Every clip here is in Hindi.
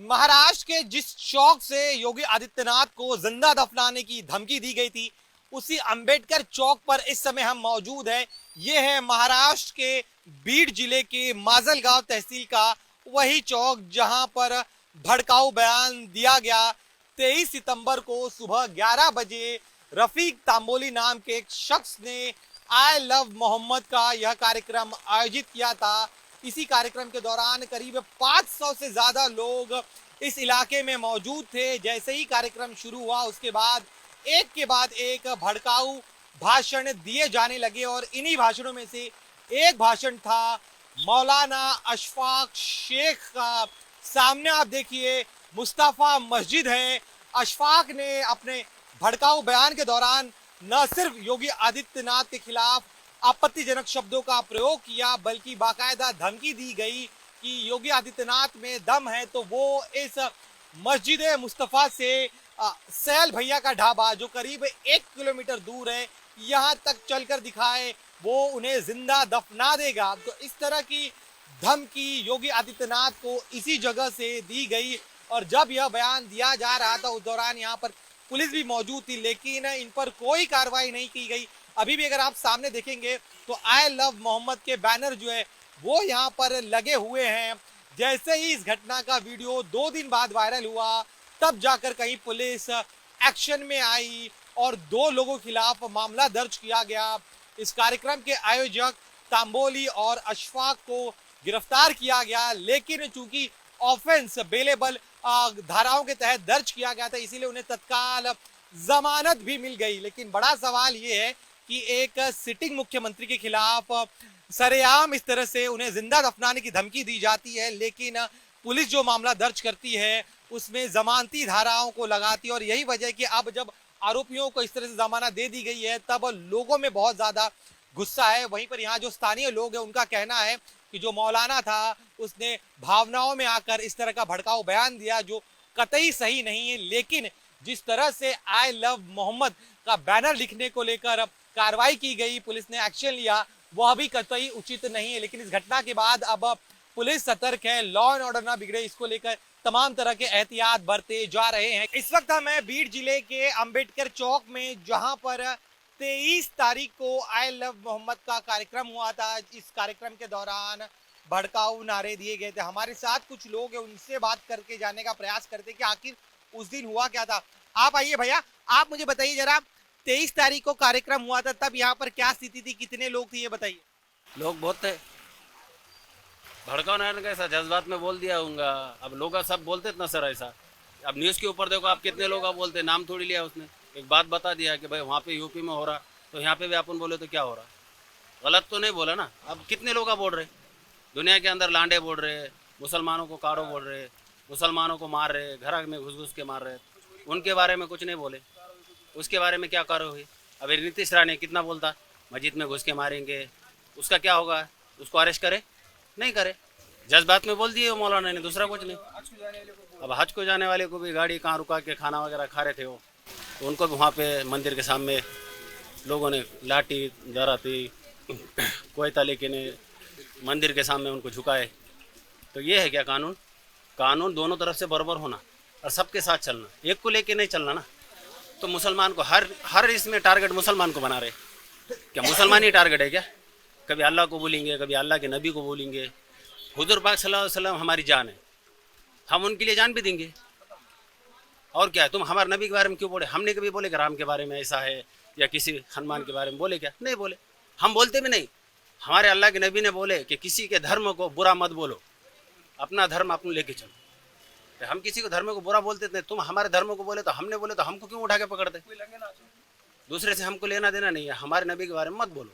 महाराष्ट्र के जिस चौक से योगी आदित्यनाथ को जिंदा दफनाने की धमकी दी गई थी, उसी अंबेडकर चौक पर इस समय हम मौजूद हैं। ये है महाराष्ट्र के बीड जिले के माजलगांव तहसील का वही चौक जहां पर भड़काऊ बयान दिया गया। 23 सितंबर को सुबह 11 बजे रफीक तांबोली नाम के एक शख्स ने आई लव मोहम्मद का यह कार्यक्रम आयोजित किया था। इसी कार्यक्रम के दौरान करीब 500 से ज्यादा लोग इस इलाके में मौजूद थे। जैसे ही कार्यक्रम शुरू हुआ उसके बाद एक के बाद एक भड़काऊ भाषण दिए जाने लगे और इन्हीं भाषणों में से एक भाषण था मौलाना अशफाक शेख का। सामने आप देखिए मुस्तफा मस्जिद है। अशफाक ने अपने भड़काऊ बयान के दौरान न सिर्फ योगी आदित्यनाथ के खिलाफ आपत्तिजनक शब्दों का प्रयोग किया, बल्कि बाकायदा धमकी दी गई कि योगी आदित्यनाथ में दम है तो वो इस मस्जिद मुस्तफा से सैल भैया का ढाबा जो करीब 1 किलोमीटर दूर है यहाँ तक चलकर दिखाए, वो उन्हें जिंदा दफना देगा। तो इस तरह की धमकी योगी आदित्यनाथ को इसी जगह से दी गई और जब यह बयान दिया जा रहा था उस दौरान यहाँ पर पुलिस भी मौजूद थी, लेकिन इन पर कोई कार्रवाई नहीं की गई। अभी भी अगर आप सामने देखेंगे तो आई लव मोहम्मद के बैनर जो है वो यहाँ पर लगे हुए हैं। जैसे ही इस घटना का वीडियो 2 दिन बाद वायरल हुआ तब जाकर कहीं पुलिस एक्शन में आई और 2 लोगों के खिलाफ मामला दर्ज किया गया। इस कार्यक्रम के आयोजक तांबोली और अशफाक को गिरफ्तार किया गया, लेकिन चूंकि ऑफेंस बेलेबल धाराओं के तहत दर्ज किया गया था इसीलिए उन्हें तत्काल जमानत भी मिल गई। लेकिन बड़ा सवाल ये है कि एक सिटिंग मुख्यमंत्री के खिलाफ सरेआम इस तरह से उन्हें जिंदा दफनाने की धमकी दी जाती है, लेकिन पुलिस जो मामला दर्ज करती है उसमें जमानती धाराओं को लगाती है और यही वजह है कि अब जब आरोपियों को इस तरह से जमानत दे दी गई है तब लोगों में बहुत ज्यादा गुस्सा है। वहीं पर यहाँ जो स्थानीय लोग हैं उनका कहना है कि जो मौलाना था उसने भावनाओं में आकर इस तरह का भड़काऊ बयान दिया जो कतई सही नहीं है, लेकिन जिस तरह से आई लव मोहम्मद का बैनर लिखने को लेकर कार्रवाई की गई, पुलिस ने एक्शन लिया, वह भी कतई उचित नहीं है। लेकिन इस घटना के बाद अब पुलिस सतर्क है, लॉ एंड ऑर्डर ना बिगड़े इसको लेकर तमाम तरह के एहतियात बरते जा रहे हैं। इस वक्त हम हैं बीड जिले के अंबेडकर चौक में जहां पर 23 तारीख को आई लव मोहम्मद का कार्यक्रम हुआ था। इस कार्यक्रम के दौरान भड़काऊ नारे दिए गए थे। हमारे साथ कुछ लोग हैं, उनसे बात करके जानने का प्रयास करते कि आखिर उस दिन हुआ क्या था। आप आइए भैया, आप मुझे बताइए जरा, 23 तारीख को कार्यक्रम हुआ था तब यहाँ पर क्या स्थिति थी, कितने लोग थे ये बताइए। लोग बहुत थे, भड़काऊ नारे कैसा जज्बात में बोल दिया होगा। अब लोग सब बोलते ना सर ऐसा। अब न्यूज़ के ऊपर देखो आप कितने लोग बोलते, नाम थोड़ी लिया उसने, एक बात बता दिया कि भाई वहाँ पे यूपी में हो रहा तो यहाँ पे भी अपन बोले तो क्या हो रहा, गलत तो नहीं बोला ना। अब कितने लोग बोल रहे, दुनिया के अंदर लांडे बोल रहे, मुसलमानों को काड़ो बोल रहे, मुसलमानों को मार रहे, घर में घुस घुस के मार रहे, उनके बारे में कुछ नहीं बोले। उसके बारे में क्या करो हुई। अभी नीतीश राणे कितना बोलता, मस्जिद में घुस के मारेंगे, उसका क्या होगा, उसको अरेस्ट करे नहीं करे, जज्बात में बोल दिए मौलाना ने, दूसरा कुछ नहीं। अब हज को जाने वाले को भी गाड़ी कहाँ रुका के खाना वगैरह खा रहे थे वो, तो उनको भी वहाँ पे मंदिर के सामने लोगों ने लाठी दराती कोयता लेके ने मंदिर के सामने उनको झुकाए। तो ये है क्या कानून? कानून दोनों तरफ से बराबर होना और सबके साथ चलना, एक को लेके नहीं चलना ना। तो मुसलमान को हर इसमें टारगेट मुसलमान को बना रहे। क्या मुसलमान ही टारगेट है क्या? कभी अल्लाह को बोलेंगे, कभी अल्लाह के नबी को बोलेंगे। हुजूर पाक सल्लल्लाहु अलैहि वसल्लम हमारी जान है, हम उनके लिए जान भी देंगे। और क्या है, तुम हमारे नबी के बारे में क्यों बोले? हमने कभी बोले कि राम के बारे में ऐसा है या किसी हनुमान के बारे में बोले क्या? नहीं बोले, हम बोलते भी नहीं। हमारे अल्लाह के नबी ने बोले कि किसी के धर्म को बुरा मत बोलो, अपना धर्म अपने लेके चलो। तो हम किसी को धर्म को बुरा बोलते थे, तुम हमारे धर्म को बोले तो हमने बोले तो हमको क्यों उठा के पकड़ते? दूसरे से हमको लेना देना नहीं है, हमारे नबी के बारे में मत बोलो।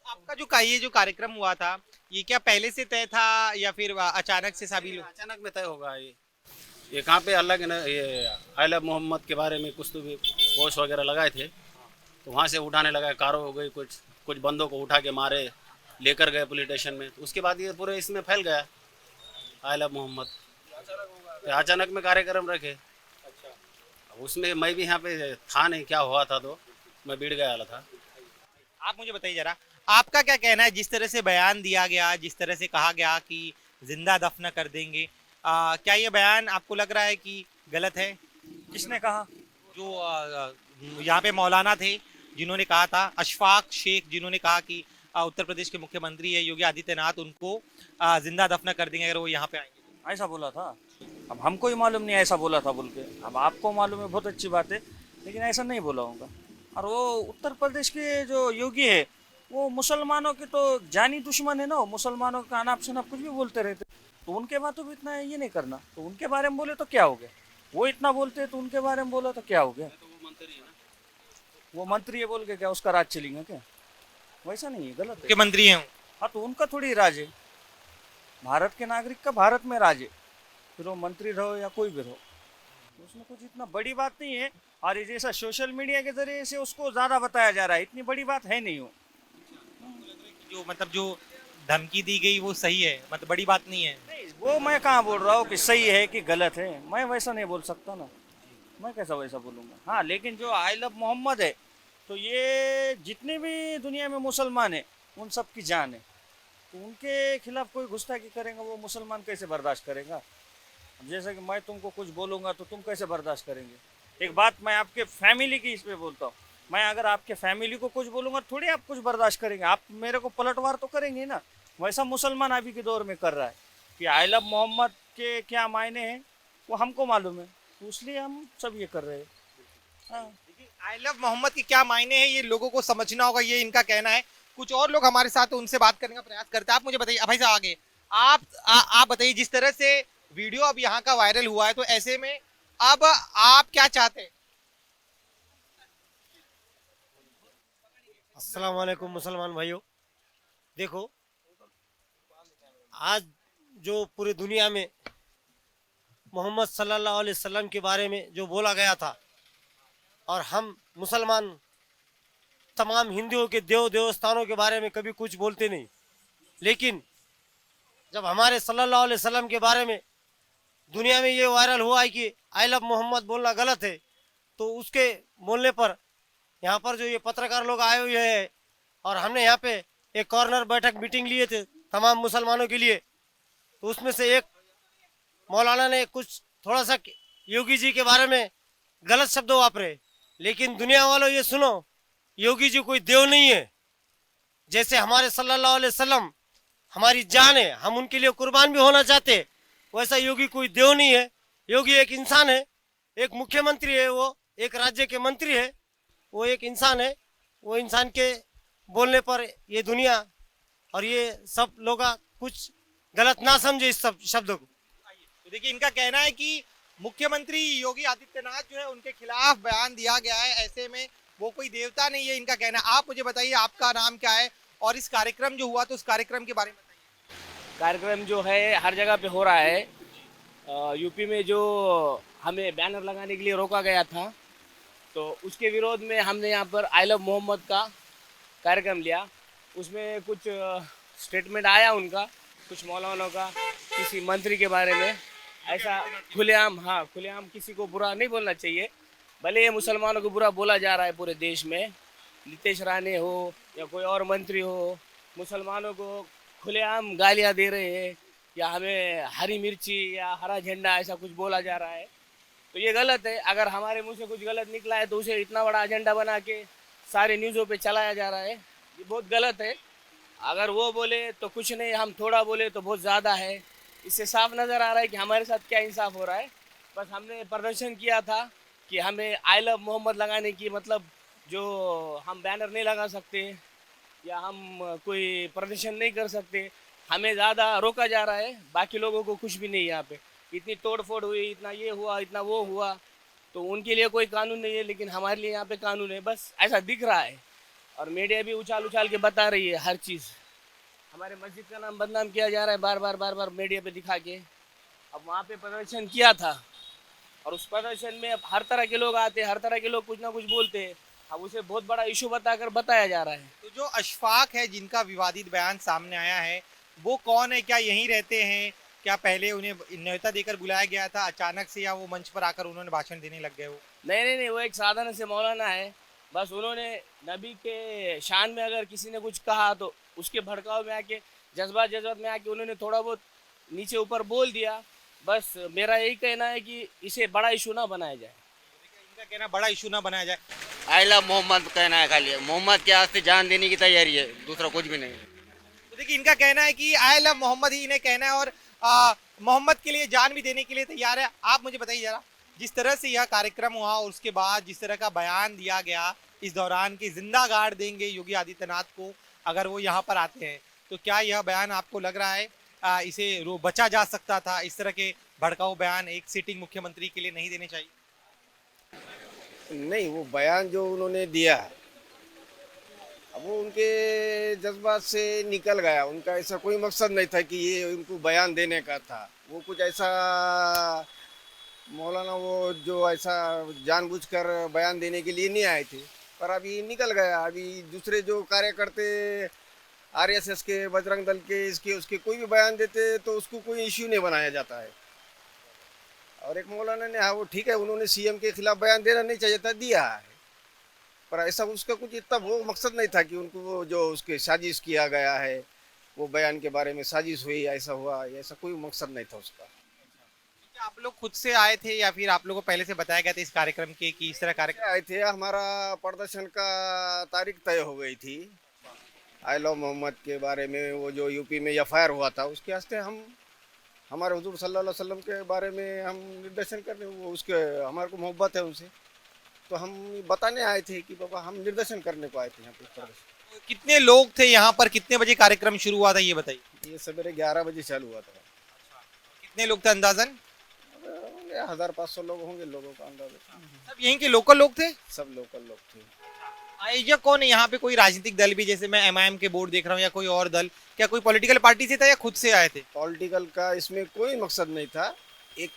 आपका जो कार्यक्रम हुआ था ये क्या पहले से तय था या फिर अचानक से सभी लोग? अचानक में तय होगा ये कहाँ पे अल्लाह के ये आई लव मोहम्मद के बारे में कुछ तो भी पोस्ट वगैरह लगाए थे, तो वहाँ से उठाने लगा, कारो हो गई, कुछ बंदों को उठा के मारे, लेकर गए पुलिस स्टेशन में। तो उसके बाद ये पूरे इसमें फैल गया आई लव मोहम्मद। तो अचानक में कार्यक्रम रखे। उसमें मैं भी यहाँ पे था नहीं, क्या हुआ था तो मैं बीड़ गया था। आप मुझे बताइए जरा, आपका क्या कहना है जिस तरह से बयान दिया गया, जिस तरह से कहा गया कि जिंदा दफन कर देंगे, क्या ये बयान आपको लग रहा है कि गलत है? किसने कहा? जो यहाँ पे मौलाना थे जिन्होंने कहा था, अशफाक शेख, जिन्होंने कहा कि उत्तर प्रदेश के मुख्यमंत्री है योगी आदित्यनाथ, उनको जिंदा दफना कर देंगे अगर वो यहाँ पे आएंगे। ऐसा बोला था? अब हमको ही मालूम नहीं ऐसा बोला था बोल के, अब आपको मालूम है, बहुत अच्छी बात है, लेकिन ऐसा नहीं बोला होगा। और वो उत्तर प्रदेश के जो योगी है वो मुसलमानों के तो जानी दुश्मन है ना, वो मुसलमानों का अनाप शनाप कुछ भी बोलते रहते, तो उनके बातों में इतना ये नहीं करना। तो उनके बारे में बोले तो क्या हो गया, वो इतना बोलते हैं तो उनके बारे में बोला तो क्या हो गया? तो वो मंत्री है ना। वो मंत्री है बोल के क्या उसका राज चलेगा क्या? वैसा नहीं है, गलत है। मुख्यमंत्री हैं वो। हाँ तो उनका थोड़ी राज है, भारत के नागरिक का भारत में राज है, फिर वो मंत्री रहो या कोई भी रहो, तो उसमें कुछ इतना बड़ी बात नहीं है। और ये जैसा सोशल मीडिया के जरिए से उसको ज़्यादा बताया जा रहा है, इतनी बड़ी बात है नहीं हो। जो मतलब जो धमकी दी गई वो सही है, मतलब बड़ी बात नहीं है। नहीं, वो मैं कहाँ बोल रहा हूँ कि सही है कि गलत है, मैं वैसा नहीं बोल सकता ना, मैं कैसा वैसा बोलूँगा। हाँ लेकिन जो आई लव मोहम्मद है, तो ये जितने भी दुनिया में मुसलमान है उन सब की जान है, तो उनके खिलाफ कोई गुस्ताखी करेगा वो मुसलमान कैसे बर्दाश्त करेगा? अब जैसे कि मैं तुमको कुछ बोलूँगा तो तुम कैसे बर्दाश्त करेंगे? एक बात मैं आपके फैमिली की इस पे बोलता हूँ, मैं अगर आपके फैमिली को कुछ बोलूँगा थोड़ी आप कुछ बर्दाश्त करेंगे, आप मेरे को पलटवार तो करेंगे ना। वैसा मुसलमान अभी के दौर में कर रहा है कि आई लव मोहम्मद के क्या मायने हैं वो हमको मालूम है, तो इसलिए हम सब ये कर रहे हैं। हाँ आई लव मोहम्मद के क्या मायने हैं ये लोगों को समझना होगा, ये इनका कहना है। कुछ और लोग हमारे साथ हैं, उनसे बात करने का प्रयास करते हैं। आप मुझे बताइए भाई साहब, आगे आप बताइए, जिस तरह से वीडियो अब यहाँ का वायरल हुआ है, तो ऐसे में अब आप क्या चाहते हैं? अस्सलाम वालेकुम मुसलमान भाइयों। देखो, आज जो पूरी दुनिया में मोहम्मद सल्लल्लाहु अलैहि वसल्लम के बारे में जो बोला गया था, और हम मुसलमान तमाम हिंदुओं के देवस्थानों के बारे में कभी कुछ बोलते नहीं, लेकिन जब हमारे सल्लल्लाहु अलैहि वसल्लम के बारे में दुनिया में ये वायरल हुआ है कि आई लव मोहम्मद बोलना गलत है, तो उसके बोलने पर यहाँ पर जो ये पत्रकार लोग आए हुए हैं, और हमने यहाँ पे एक कॉर्नर बैठक मीटिंग लिए थे तमाम मुसलमानों के लिए, तो उसमें से एक मौलाना ने कुछ थोड़ा सा योगी जी के बारे में गलत शब्द वापरे। लेकिन दुनिया वालों ये सुनो, योगी जी कोई देव नहीं है। जैसे हमारे सल्लल्लाहु अलैहि वसल्लम हमारी जान है, हम उनके लिए कुर्बान भी होना चाहते, वैसा योगी कोई देव नहीं है। योगी एक इंसान है, एक मुख्यमंत्री है, वो एक राज्य के मंत्री है, वो एक इंसान है। वो इंसान के बोलने पर ये दुनिया और ये सब लोग कुछ गलत ना समझे इस सब शब्दों को। तो देखिए, इनका कहना है कि मुख्यमंत्री योगी आदित्यनाथ जो है उनके खिलाफ बयान दिया गया है, ऐसे में वो कोई देवता नहीं है, इनका कहना है। आप मुझे बताइए, आपका नाम क्या है और इस कार्यक्रम जो हुआ तो उस कार्यक्रम के बारे में बताइए। कार्यक्रम जो है हर जगह पे हो रहा है। यूपी में जो हमें बैनर लगाने के लिए रोका गया था, तो उसके विरोध में हमने यहाँ पर आई लव मोहम्मद का कार्यक्रम लिया। उसमें कुछ स्टेटमेंट आया उनका, कुछ मौलानों का, किसी मंत्री के बारे में। ऐसा खुलेआम किसी को बुरा नहीं बोलना चाहिए, भले ये मुसलमानों को बुरा बोला जा रहा है पूरे देश में। नीतीश राणे हो या कोई और मंत्री हो, मुसलमानों को खुलेआम गालियाँ दे रहे हैं, या हमें हरी मिर्ची या हरा झंडा ऐसा कुछ बोला जा रहा है, तो ये गलत है। अगर हमारे मुंह से कुछ गलत निकला है तो उसे इतना बड़ा एजेंडा बना के सारे न्यूज़ों पे चलाया जा रहा है, ये बहुत गलत है। अगर वो बोले तो कुछ नहीं, हम थोड़ा बोले तो बहुत ज़्यादा है। इससे साफ नज़र आ रहा है कि हमारे साथ क्या इंसाफ हो रहा है। बस हमने प्रदर्शन किया था कि हमें आई लव मोहम्मद लगाने की, मतलब जो हम बैनर नहीं लगा सकते या हम कोई प्रदर्शन नहीं कर सकते, हमें ज़्यादा रोका जा रहा है। बाकी लोगों को कुछ भी नहीं, यहाँ पे इतनी तोड़ फोड़ हुई, इतना ये हुआ, इतना वो हुआ, तो उनके लिए कोई कानून नहीं है, लेकिन हमारे लिए यहाँ पे कानून है। बस ऐसा दिख रहा है, और मीडिया भी उछाल उछाल के बता रही है हर चीज़। हमारे मस्जिद का नाम बदनाम किया जा रहा है बार बार मीडिया पे दिखा के। अब वहाँ पे प्रदर्शन किया था, और उस प्रदर्शन में अब हर तरह के लोग आते हैं, हर तरह के लोग कुछ ना कुछ बोलते हैं। अब उसे बहुत बड़ा इशू बताकर बताया जा रहा है। तो जो अशफाक है, जिनका विवादित बयान सामने आया है, वो कौन है? क्या यहीं रहते हैं? क्या पहले उन्हें न्योता देकर बुलाया गया था अचानक से, या वो मंच पर आकर उन्होंने भाषण देने लग गए? वो नहीं, वो एक साधारण से मौलाना है। बस उन्होंने नबी के शान में अगर किसी ने कुछ कहा तो उसके भड़काव में आके, जज्बात में आके उन्होंने थोड़ा बहुत नीचे ऊपर बोल दिया, बस मेरा यही कहना है कि इसे बड़ा इशू ना बनाया जाए। इनका कहना बड़ा इशू ना बनाया जाए। आई लव मोहम्मद कहना है, खाली मोहम्मद के वास्ते जान देने की तैयारी है, दूसरा कुछ भी नहीं। तो देखिए इनका कहना है कि आई लव मोहम्मद ही इन्हें कहना है और मोहम्मद के लिए जान भी देने के लिए तैयार है। आप मुझे बताइए जरा, जिस तरह से यह कार्यक्रम हुआ और उसके बाद जिस तरह का बयान दिया गया इस दौरान कि जिंदा गाड़ देंगे योगी आदित्यनाथ को अगर वो यहाँ पर आते हैं, तो क्या यह बयान आपको लग रहा है इसे बचा जा सकता था? इस तरह के भड़काऊ बयान एक सिटिंग मुख्यमंत्री के लिए नहीं देने चाहिए? नहीं, वो बयान जो उन्होंने दिया अब वो उनके जज्बात से निकल गया। उनका ऐसा कोई मकसद नहीं था कि ये उनको बयान देने का था। वो कुछ ऐसा मौलाना वो जो ऐसा जानबूझकर बयान देने के लिए नहीं आए थे, पर अभी निकल गया। अभी दूसरे जो कार्यकर्ते आरएसएस के, बजरंग दल के, इसके उसके कोई भी बयान देते तो उसको कोई इश्यू नहीं बनाया जाता है। और एक मौलाना ने, हाँ वो ठीक है, उन्होंने सीएम के खिलाफ बयान देना नहीं चाहिए था, दिया है, पर ऐसा उसका कुछ इतना वो मकसद नहीं था कि उनको वो जो उसके साजिश किया गया है, वो बयान के बारे में साजिश हुई, ऐसा हुआ, ऐसा कोई मकसद नहीं था उसका। क्या आप लोग खुद से आए थे या फिर आप लोगों को पहले से बताया गया था इस कार्यक्रम के कि इस तरह कार्यक्रम? आए थे, हमारा प्रदर्शन का तारीख तय हो गई थी। आई लव मोहम्मद के बारे में वो जो यूपी में एफआईआर हुआ था, उसके वास्ते हम हमारे हुजूर सल्लल्लाहु अलैहि वसल्लम के बारे में हम निर्देशन करने, वो उसके हमारे को मोहब्बत है उनसे, तो हम बताने आए थे कि बाबा हम निर्देशन करने को आए थे यहाँ पे प्रदर्शन। कितने लोग थे यहाँ पर? कितने बजे कार्यक्रम शुरू हुआ था ये बताइए। ये सवेरे 11 बजे चालू हुआ था। कितने लोग थे अंदाजन? 1500 लोग होंगे, लोगों का अंदाजा। सब यहीं के लोकल लोग थे? सब लोकल लोग थे। आयोजक कौन है यहाँ पे? कोई राजनीतिक दल भी, जैसे मैं एमआईएम के बोर्ड देख रहा हूँ, या कोई और दल? क्या कोई पॉलिटिकल पार्टी से था या खुद से आए थे? पॉलिटिकल का इसमें कोई मकसद नहीं था। एक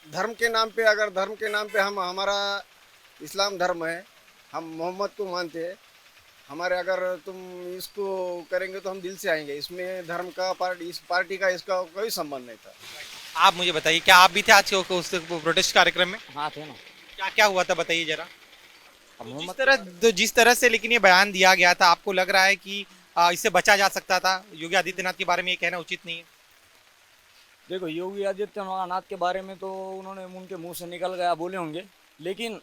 धर्म के नाम पे, अगर धर्म के नाम पे हम, हमारा इस्लाम धर्म है, हम मोहम्मद को मानते हैं, हमारे अगर तुम इसको करेंगे तो हम दिल से आएंगे। इसमें धर्म का पार्टी, इस पार्टी का इसका कोई संबंध नहीं था। आप मुझे बताइए, क्या आप भी थे आज के उस प्रोटेस्ट कार्यक्रम में? हाँ थे ना। क्या क्या हुआ था बताइए जरा। मोहम्मद जिस तरह से लेकिन ये बयान दिया गया था, आपको लग रहा है कि इससे बचा जा सकता था? योगी आदित्यनाथ के बारे में ये कहना उचित नहीं है? देखो, योगी आदित्यनाथ के बारे में तो उन्होंने उनके मुंह से निकल गया बोले होंगे, लेकिन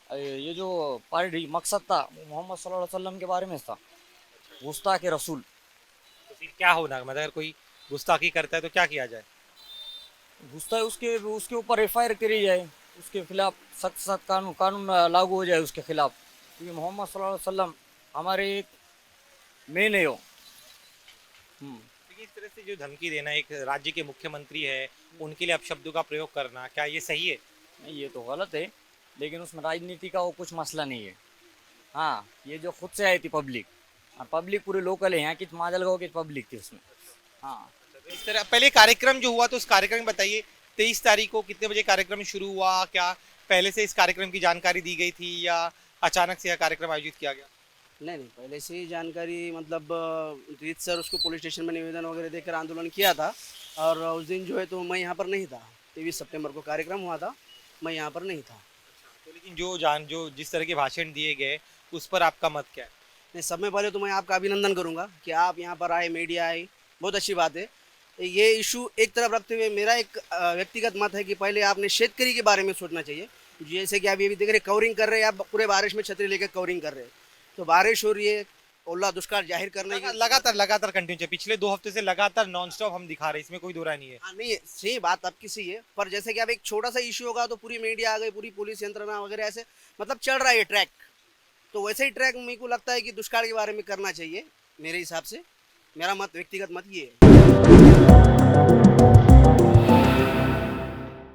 ये जो पार्टी मकसद था मोहम्मद सल्लल्लाहु अलैहि वसल्लम के बारे में था, गुस्ताख रसूल। तो फिर क्या होना, मतलब अगर कोई गुस्ताखी करता है तो क्या किया जाए? गुस्ताख उसके ऊपर एफआईआर करी जाए, उसके खिलाफ सख्त सख्त कानून लागू हो जाए उसके खिलाफ, क्योंकि मोहम्मद सल्लल्लाहु अलैहि वसल्लम हमारे एक मेन है। लेकिन इस तरह से जो धमकी देना, एक राज्य के मुख्यमंत्री है उनके लिए अपशब्दों का प्रयोग करना, क्या ये सही है? नहीं, ये तो गलत है, लेकिन उसमें राजनीति का वो कुछ मसला नहीं है। हाँ, ये जो खुद से आई थी पब्लिक, और पब्लिक पूरे लोकल है यहाँ की, माजलगांव की पब्लिक थी उसमें। हाँ, इस तरह पहले कार्यक्रम जो हुआ तो उस कार्यक्रम में बताइए, 23 तारीख को कितने बजे कार्यक्रम शुरू हुआ? क्या पहले से इस कार्यक्रम की जानकारी दी गई थी या अचानक से यह कार्यक्रम आयोजित किया गया? नहीं, पहले से ही जानकारी, मतलब रीत सर उसको पुलिस स्टेशन में निवेदन वगैरह देकर आंदोलन किया था, और उस दिन जो है तो मैं यहाँ पर नहीं था। 23 सितंबर को कार्यक्रम हुआ था, मैं यहाँ पर नहीं था। तो लेकिन जो जिस तरह के भाषण दिए गए उस पर आपका मत क्या है? नहीं, सब में पहले तो मैं आपका अभिनंदन करूँगा कि आप यहाँ पर आए, मीडिया आई, बहुत अच्छी बात है। ये इशू एक तरफ रखते हुए मेरा एक व्यक्तिगत मत है कि पहले आपने शेतकरी के बारे में सोचना चाहिए। जैसे कि अभी देख रहे कवरिंग कर रहे हैं, आप पूरे बारिश में छतरी लेकर कवरिंग कर रहे हैं, तो बारिश हो रही है, ओला दुष्काल जाहिर करने की लगातार कंटिन्यू, पिछले 2 हफ्ते से लगातार नॉन स्टॉप हम दिखा रहे हैं, इसमें कोई दो राय नहीं है। हाँ, नहीं सही बात आपकी सही है, पर जैसे कि अब एक छोटा सा इशू होगा तो पूरी मीडिया आ गई, पूरी पुलिस यंत्रणा वगैरह, ऐसे मतलब चल रहा है ये ट्रैक। तो वैसे ही ट्रैक मेरे को लगता है कि दुष्काल के बारे में करना चाहिए, मेरे हिसाब से। मेरा मत, व्यक्तिगत मत ये है।